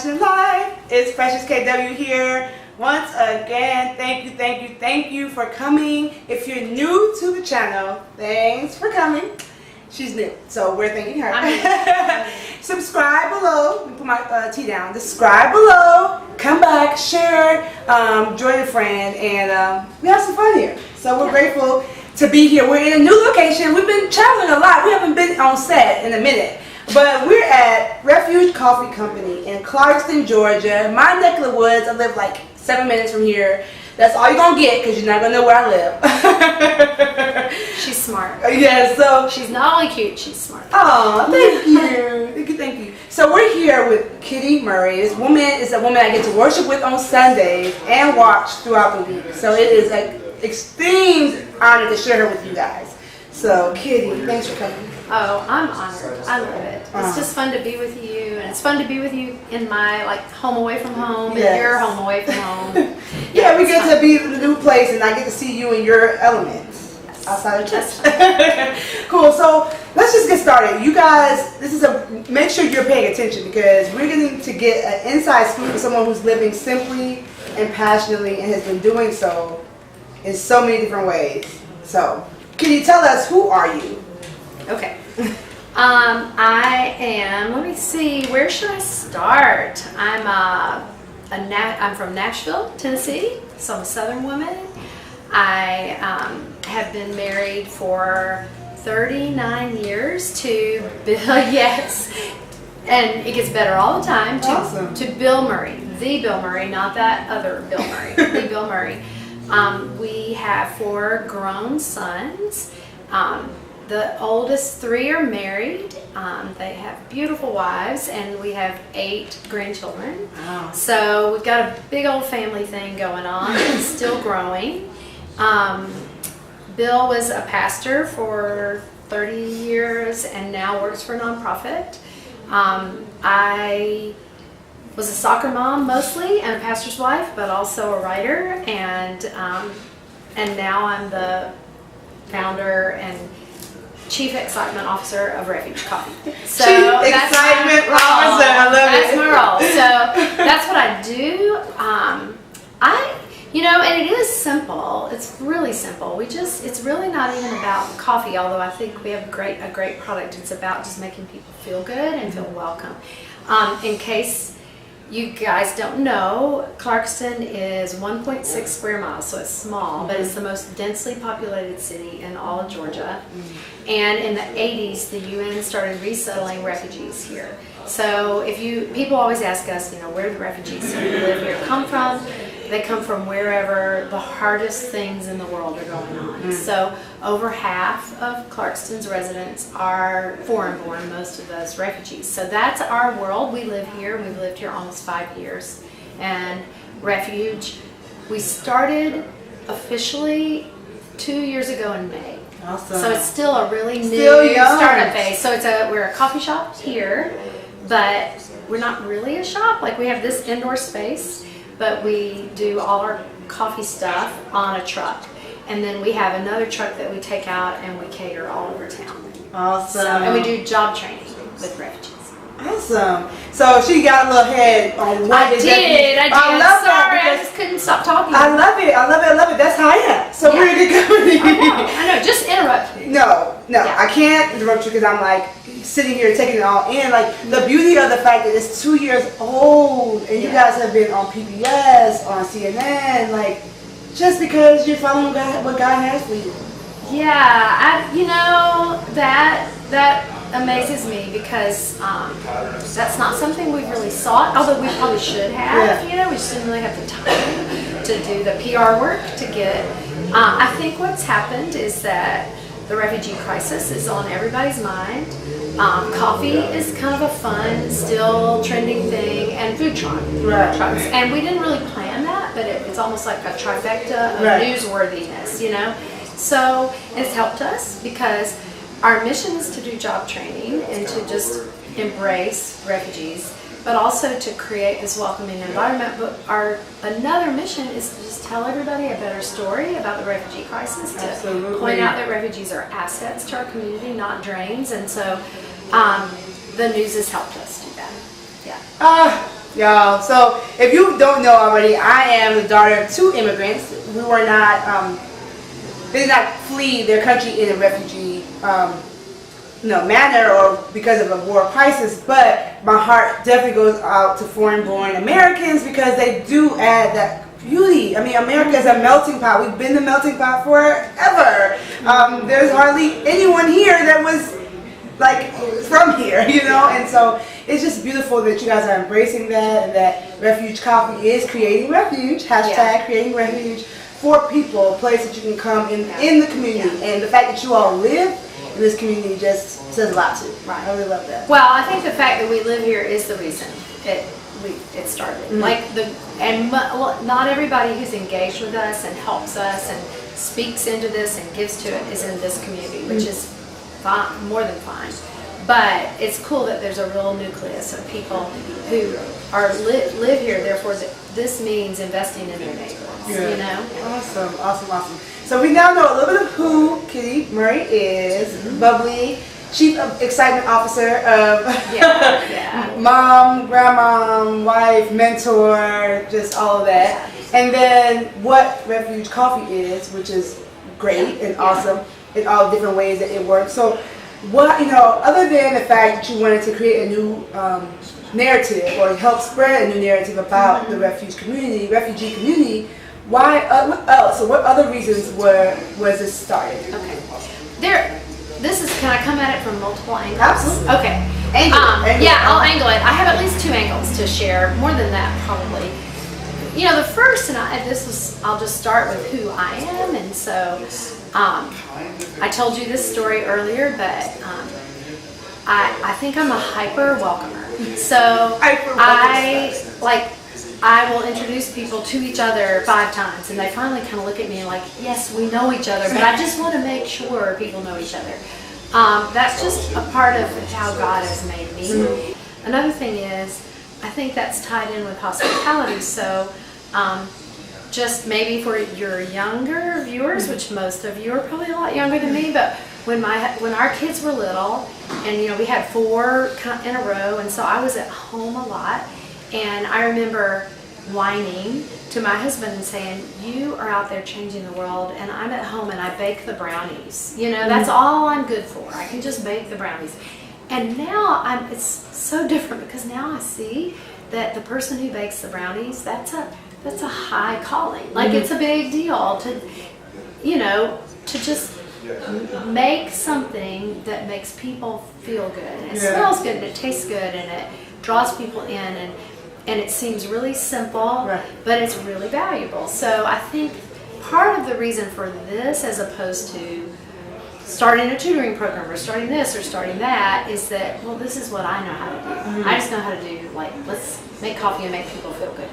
Passion Life. It's Precious KW here. Once again, thank you for coming. If you're new to the channel, thanks for coming. She's new, so we're thanking her. Subscribe below. Let me put my tea down. Subscribe below. Come back, share, join a friend, and we have some fun here. So we're grateful to be here. We're in a new location. We've been traveling a lot. We haven't been on set in a minute. But we're at Refuge Coffee Company in Clarkston, Georgia. My neck of the woods. I live like 7 minutes from here. That's all you're going to get because you're not going to know where I live. She's smart. Yeah, so. She's not only cute, she's smart. Oh, thank you. So we're here with Kitti Murry. This woman is a woman I get to worship with on Sundays and watch throughout the week. So it is an extreme honor to share her with you guys. So Kitti, thanks for coming. Oh, I'm honored. I love it. It's just fun to be with you, and it's fun to be with you in my home away from home, and your home away from home. Yeah, we get to be in a new place, and I get to see you in your elements outside of church. Cool. So let's just get started. You guys, make sure you're paying attention because we're going to get an inside scoop of someone who's living simply and passionately and has been doing so in so many different ways. So, can you tell us, who are you? Okay. I am, let me see, where should I start? I'm from Nashville, Tennessee, so I'm a Southern woman. I have been married for 39 years to Bill, yes, and it gets better all the time, to Bill Murray, the Bill Murray, not that other Bill Murray, the Bill Murray. We have 4 grown sons. The oldest 3 are married. They have beautiful wives, and we have 8 grandchildren. Wow. So we've got a big old family thing going on. It's still growing. Bill was a pastor for 30 years and now works for a nonprofit. I was a soccer mom mostly and a pastor's wife, but also a writer, and now I'm the founder and Chief Excitement Officer of Refuge Coffee. So that's Excitement Officer, I love it. That's my role. So that's what I do. And it is simple. It's really simple. It's really not even about coffee, although I think we have a great product. It's about just making people feel good and feel welcome. In case you guys don't know, Clarkston is 1.6 square miles, so it's small, but it's the most densely populated city in all of Georgia. And in the 80s, the UN started resettling refugees here. So people always ask us, where the refugees who live here come from. They come from wherever the hardest things in the world are going on. So over half of Clarkston's residents are foreign-born, most of those refugees. So that's our world. We live here. We've lived here almost 5 years. And Refuge, we started officially 2 years ago in May. Awesome. So it's still a really new startup phase. So we're a coffee shop here, but we're not really a shop. We have this indoor space, but we do all our coffee stuff on a truck. And then we have another truck that we take out and we cater all over town. Awesome. And we do job training with refugees. Awesome. So she got a little head on what I did. I just couldn't stop talking. I love it. That's how I am. So we're in good company. I know. Just interrupt me. No. Yeah. I can't interrupt you because I'm sitting here taking it all in. The beauty of the fact that it's 2 years old and you guys have been on PBS, on CNN, just because you're following what God has for you. Yeah, that amazes me because that's not something we've really sought, although we probably should have. We just didn't really have the time to do the PR work to get. I think what's happened is that the refugee crisis is on everybody's mind. Coffee is kind of a fun, still trending thing, and food trucks. And we didn't really plan that, but it's almost like a trifecta of newsworthiness, So it's helped us because our mission is to do job training and to just embrace refugees, but also to create this welcoming environment. But another mission is to just tell everybody a better story about the refugee crisis, to point out that refugees are assets to our community, not drains. And so the news has helped us do that. Yeah. y'all. So if you don't know already, I am the daughter of 2 immigrants. We were not, they did not flee their country in a refugee manner or because of a war crisis, but my heart definitely goes out to foreign-born Americans because they do add that beauty. I mean, America is a melting pot. We've been the melting pot forever. There's hardly anyone here that was like from here, you know, and so it's just beautiful that you guys are embracing that, and that Refuge Coffee is creating refuge, hashtag creating refuge for people, a place that you can come in the community, and the fact that you all live in this community just says a lot too. Right. I really love that. Well, I think the fact that we live here is the reason it started. Mm-hmm. Not everybody who's engaged with us and helps us and speaks into this and gives to it is in this community, which is fine, more than fine. But it's cool that there's a real nucleus of people who are live here. Therefore, this means investing in their neighbors. You know. Awesome. So we now know a little bit of who Kitti Murry is. Bubbly, Chief Excitement Officer of mom, grandma, wife, mentor, just all of that. And then what Refuge Coffee is, which is great and awesome in all different ways that it works. So what, other than the fact that you wanted to create a new narrative or help spread a new narrative about the refugee community, why? What else? So what other reasons was this started? Okay. Can I come at it from multiple angles? Absolutely. Okay. I'll angle it. I have at least 2 angles to share. More than that, probably. The first, I'll just start with who I am, and so I told you this story earlier, but I think I'm a hyper welcomer. So I will introduce people to each other 5 times, and they finally kind of look at me like, yes, we know each other, but I just want to make sure people know each other. That's just a part of how God has made me. Another thing is, I think that's tied in with hospitality. So just maybe for your younger viewers, which most of you are probably a lot younger than me, but when our kids were little, and we had 4 in a row, and so I was at home a lot. And I remember whining to my husband and saying, you are out there changing the world, and I'm at home and I bake the brownies. That's all I'm good for. I can just bake the brownies. And now it's so different, because now I see that the person who bakes the brownies, that's a high calling. Like it's a big deal to just make something that makes people feel good. And it smells good, and it tastes good, and it draws people in, and it seems really simple, but it's really valuable. So I think part of the reason for this, as opposed to starting a tutoring program or starting this or starting that, is that, well, this is what I know how to do. I just know how to do, let's make coffee and make people feel good.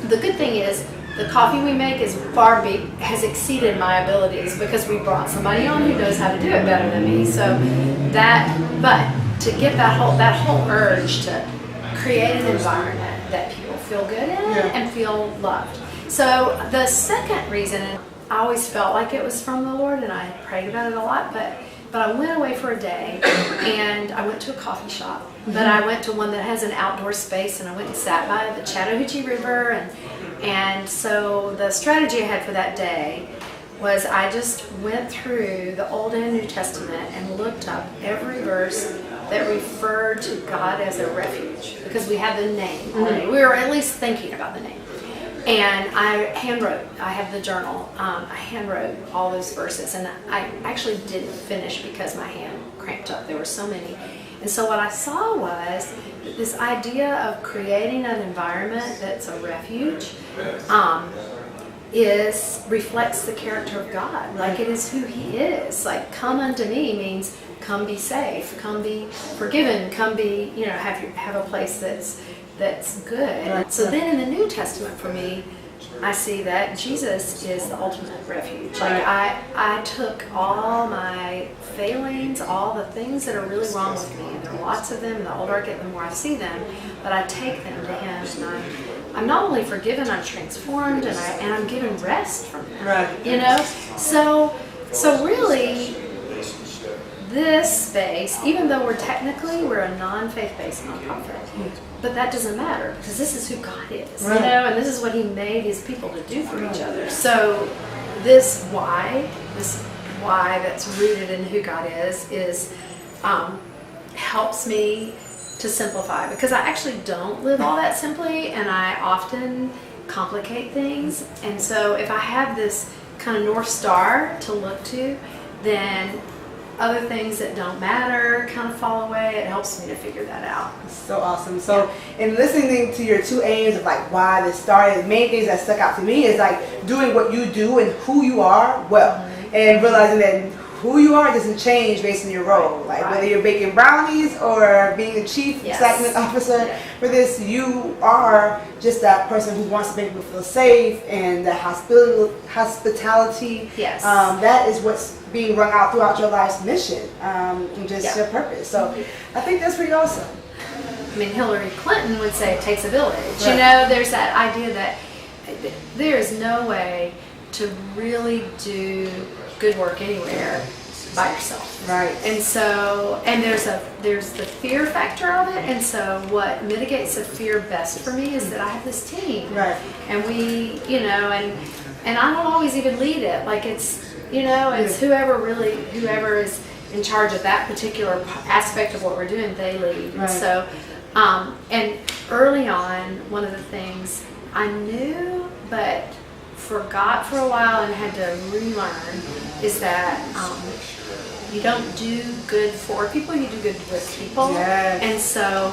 The good thing is, the coffee we make has exceeded my abilities, because we brought somebody on who knows how to do it better than me. So but to get that whole urge to create an environment that people feel good in and feel loved. So the second reason, I always felt like it was from the Lord, and I prayed about it a lot, but I went away for a day, and I went to a coffee shop, but I went to one that has an outdoor space, and I went and sat by the Chattahoochee River, and so the strategy I had for that day was I just went through the Old and New Testament and looked up every verse that referred to God as a refuge, because we had the name already. We were at least thinking about the name. And I have the journal, I handwrote all those verses, and I actually didn't finish because my hand cramped up. There were so many. And so what I saw was that this idea of creating an environment that's a refuge reflects the character of God. Like, it is who He is. Like, come unto me means come be safe, come be forgiven, come be, have a place that's good. Right. So then in the New Testament, for me, I see that Jesus is the ultimate refuge. Like, I took all my failings, all the things that are really wrong with me, and there are lots of them, and the older I get, the more I see them, but I take them to Him, and I'm not only forgiven, I'm transformed, and I'm given rest from them. Right. So really, this space, even though we're a non-faith-based nonprofit, but that doesn't matter because this is who God is, right. and this is what He made His people to do for each other. So this why that's rooted in who God is helps me to simplify, because I actually don't live all that simply, and I often complicate things. And so if I have this kind of North Star to look to, then other things that don't matter kind of fall away. It helps me to figure that out. So awesome. So in listening to your two aims of like why this started, the main things that stuck out to me is like doing what you do and who you are well, and realizing that who you are doesn't change based on your role. Like whether you're baking brownies or being the chief excitement officer for this, you are just that person who wants to make people feel safe, and the hospitality. Yes. That is what's being rung out throughout your life's mission, and just your purpose. So I think that's pretty awesome. I mean, Hillary Clinton would say it takes a village. Right. You know, there's that idea that there is no way to really do good work anywhere by yourself. Right. And so, and there's the fear factor of it. And so what mitigates the fear best for me is that I have this team. Right. And we, and I don't always even lead it. Like it's whoever is in charge of that particular aspect of what we're doing, they lead. Right. And so, and early on, one of the things I knew, but forgot for a while and had to relearn is that you don't do good for people, you do good with people. Yes. And so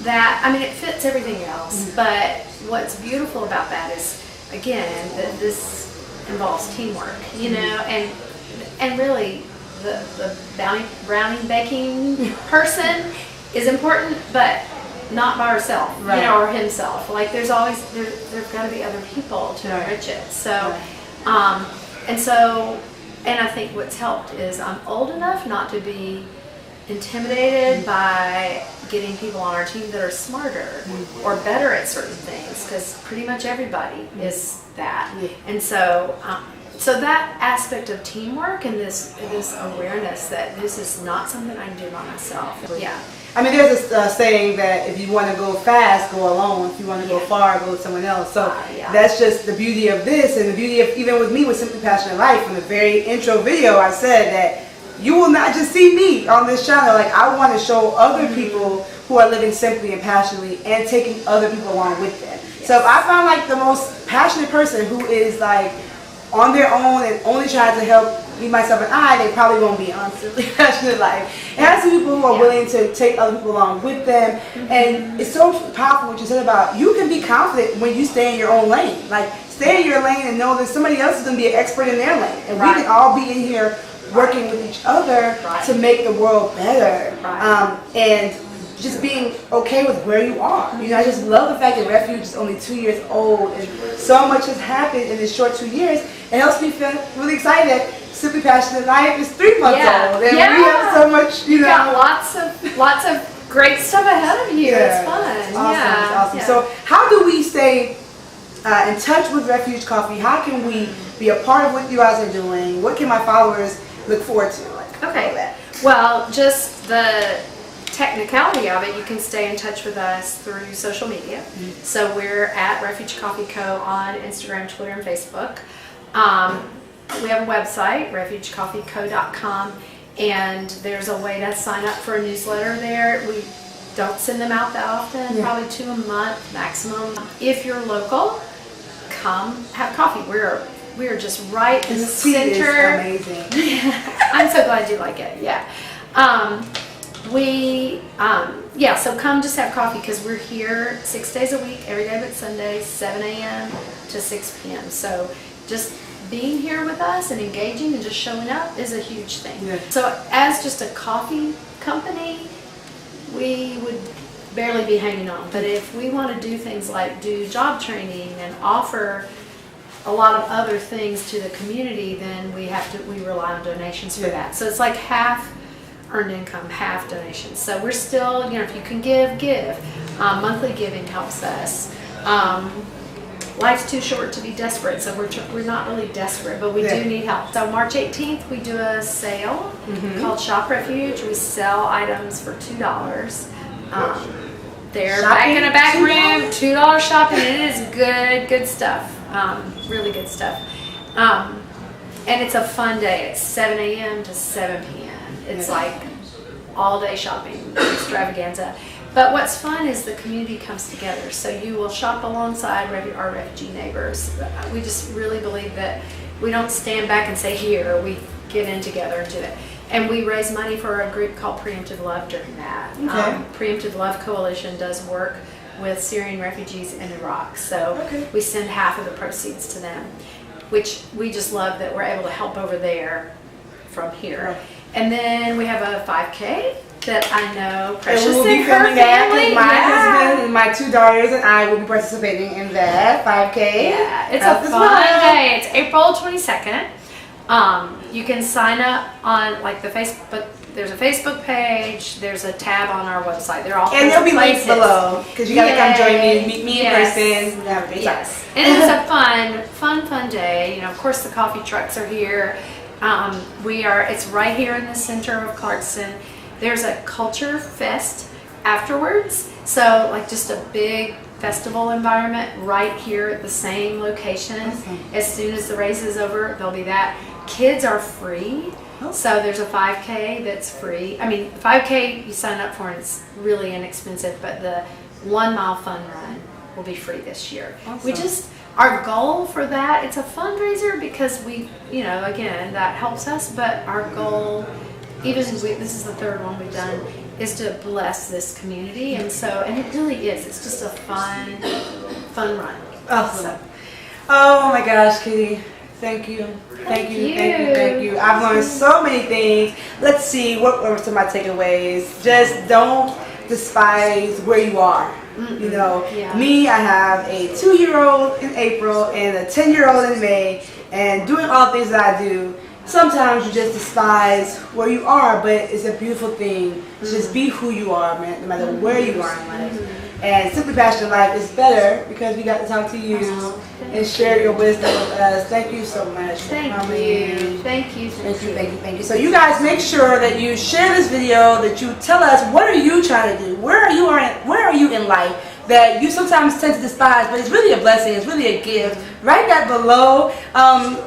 that, I mean, it fits everything else, but what's beautiful about that is, again, that this involves teamwork, and really the brownie baking person is important, but not by herself, or himself. Like there's got to be other people to enrich it. So, and I think what's helped is I'm old enough not to be intimidated by getting people on our team that are smarter or better at certain things, because pretty much everybody is that. And so, so that aspect of teamwork and this awareness that this is not something I can do by myself. Yeah. I mean, there's this saying that if you want to go fast, go alone. If you want to go far, go with someone else. So that's just the beauty of this, and the beauty of even with me with Simply Passionate Life. In the very intro video, I said that you will not just see me on this channel. Like I want to show other people who are living simply and passionately and taking other people along with them. So if I find like the most passionate person who is like on their own and only tries to help me, myself, and I, they probably won't be on Simply Passionate Life. It has to be people who are willing to take other people along with them. And it's so powerful what you said about you can be confident when you stay in your own lane. Like stay in your lane and know that somebody else is going to be an expert in their lane. And we can all be in here working with each other to make the world better. And just being okay with where you are. I just love the fact that Refuge is only 2 years old and so much has happened in this short 2 years. It helps me feel really excited that Simply Passionate Life is 3 months old, and we have so much, You got lots of great stuff ahead of you. It's fun. Awesome. So how do we stay in touch with Refuge Coffee? How can we be a part of what you guys are doing? What can my followers look forward to? Well, just the technicality of it, you can stay in touch with us through social media. So we're at Refuge Coffee Co. on Instagram, Twitter, and Facebook. We have a website, refugecoffeeco.com, and there's a way to sign up for a newsletter there. We don't send them out that often, probably 2 a month maximum. If you're local, come have coffee. We're just right in the center. Is amazing. I'm so glad you like it. So come just have coffee, because we're here 6 days a week, every day but Sunday, 7 a.m. to 6 p.m. So just being here with us and engaging and just showing up is a huge thing. So as just a coffee company, we would barely be hanging on. But if we want to do things like do job training and offer a lot of other things to the community, then we rely on donations for that. So it's like half earned income, half donations. So we're still, if you can give. Monthly giving helps us. life's too short to be desperate, so we're not really desperate, but we do need help. So March 18th, we do a sale called Shop Refuge. We sell items for $2. They're back in a back room, $2 shopping. It is good stuff, really good stuff. And it's a fun day. It's 7 a.m. to 7 p.m. It's like all day shopping extravaganza. But what's fun is the community comes together. So you will shop alongside our refugee neighbors. We just really believe that we don't stand back and say, here, we get in together and do it. And we raise money for a group called Preemptive Love during that. Preemptive Love Coalition does work with Syrian refugees in Iraq. So we send half of the proceeds to them, which we just love that we're able to help over there from here. And then we have a 5K that I know Precious and we will be filming that. My husband and my 2 daughters and I will be participating in that 5K. Yeah, it's a fun day. It's April 22nd. You can sign up on like the Facebook. There's a Facebook page. There's a tab on our website. They're all and there'll be links below because you gotta come join me, meet me in person. Yes, and it's a fun day. You know, of course the coffee trucks are here. It's right here in the center of Clarkston. There's a culture fest afterwards, so like just a big festival environment right here at the same location. As soon as the race is over, there'll be that. Kids are free, so there's a 5K that's free. I mean, 5K you sign up for and it's really inexpensive, but the 1 mile fun run will be free this year. Our goal for that, it's a fundraiser because we, you know, again, that helps us, but our goal, this is the 3rd one we've done, is to bless this community. And it really is. It's just a fun run. Awesome. Oh my gosh, Kitti. Thank you. Thank you. I've learned so many things. Let's see, what were some of my takeaways? Just don't despise where you are. You know, me, I have a 2-year-old in April and a 10-year-old in May, and doing all the things that I do, sometimes you just despise where you are, but it's a beautiful thing to just be who you are, man, no matter where you are in life. And Simply Passionate Life is better because we got to talk to you and share your wisdom with us. Thank you so much. Thank you. So you guys make sure that you share this video, that you tell us what are you trying to do, where are you in life that you sometimes tend to despise, but it's really a blessing, it's really a gift. Write that below.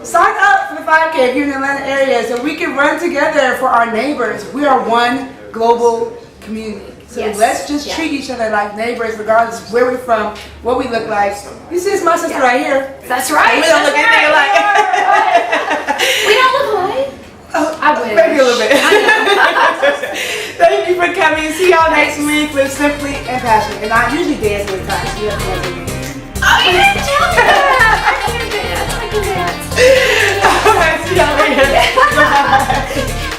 Sign up for the 5K if you're in the Atlanta area so we can run together for our neighbors. We are one global community. So let's just treat each other like neighbors regardless of where we're from, what we look like. You see, it's my sister right here. That's right. We don't look anything alike. We don't look alike. Oh, I wish. Maybe a little bit. Thank you for coming. See y'all next week with Simply and Passionate. And I usually dance with time. So you have to dance with me. Oh, you didn't tell me that. I can dance. All right, see y'all later. Bye.